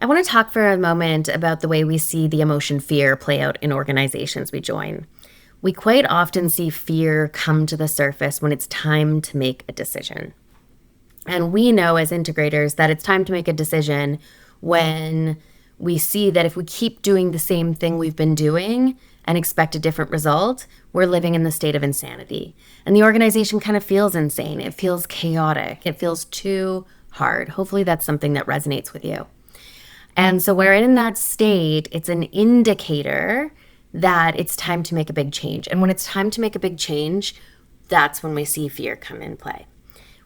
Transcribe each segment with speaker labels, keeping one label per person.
Speaker 1: I want to talk for a moment about the way we see the emotion fear play out in organizations we join. We quite often see fear come to the surface when it's time to make a decision. And we know as integrators that it's time to make a decision when we see that if we keep doing the same thing we've been doing and expect a different result, we're living in the state of insanity. And the organization kind of feels insane. It feels chaotic. It feels too hard. Hopefully that's something that resonates with you. And so we're in that state, it's an indicator that it's time to make a big change. And when it's time to make a big change, that's when we see fear come in play.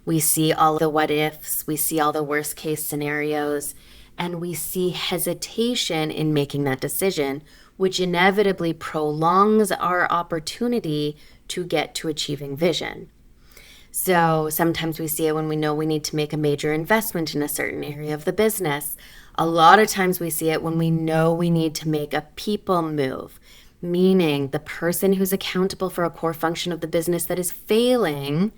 Speaker 1: We see all the what ifs, we see all the worst case scenarios, and we see hesitation in making that decision, which inevitably prolongs our opportunity to get to achieving vision. So sometimes we see it when we know we need to make a major investment in a certain area of the business. A lot of times we see it when we know we need to make a people move, meaning the person who's accountable for a core function of the business that is failing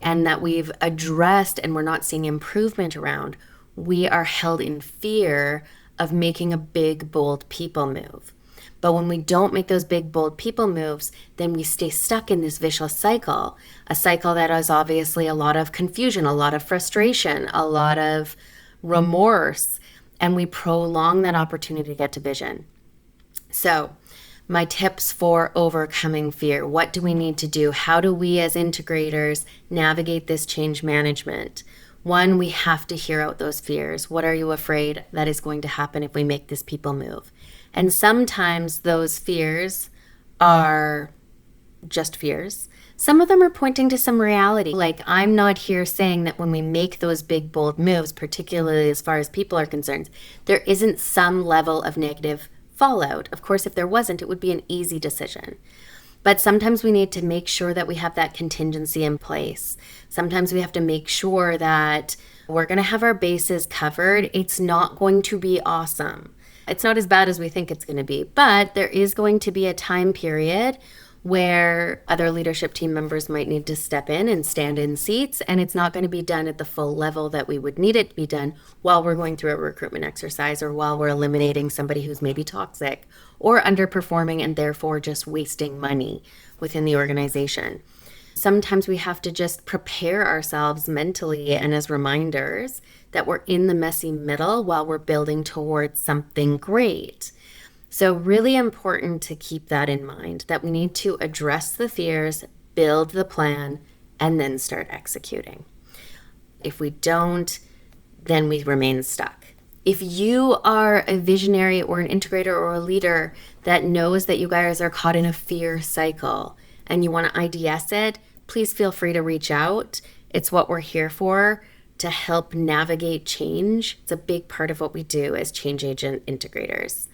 Speaker 1: and that we've addressed and we're not seeing improvement around, we are held in fear of making a big, bold people move. But when we don't make those big, bold people moves, then we stay stuck in this vicious cycle, a cycle that has obviously a lot of confusion, a lot of frustration, a lot of remorse, and we prolong that opportunity to get to vision. So my tips for overcoming fear: what do we need to do? How do we as integrators navigate this change management? One, we have to hear out those fears. What are you afraid that is going to happen if we make this people move? And sometimes those fears are just fears. Some of them are pointing to some reality. Like, I'm not here saying that when we make those big, bold moves, particularly as far as people are concerned, there isn't some level of negative fallout. Of course, if there wasn't, it would be an easy decision. But sometimes we need to make sure that we have that contingency in place. Sometimes we have to make sure that we're going to have our bases covered. It's not going to be awesome. It's not as bad as we think it's going to be, but there is going to be a time period where other leadership team members might need to step in and stand in seats, and it's not going to be done at the full level that we would need it to be done while we're going through a recruitment exercise or while we're eliminating somebody who's maybe toxic or underperforming and therefore just wasting money within the organization. Sometimes we have to just prepare ourselves mentally and as reminders that we're in the messy middle while we're building towards something great. So really important to keep that in mind, that we need to address the fears, build the plan, and then start executing. If we don't, then we remain stuck. If you are a visionary or an integrator or a leader that knows that you guys are caught in a fear cycle and you want to IDS it, please feel free to reach out. It's what we're here for, to help navigate change. It's a big part of what we do as change agent integrators.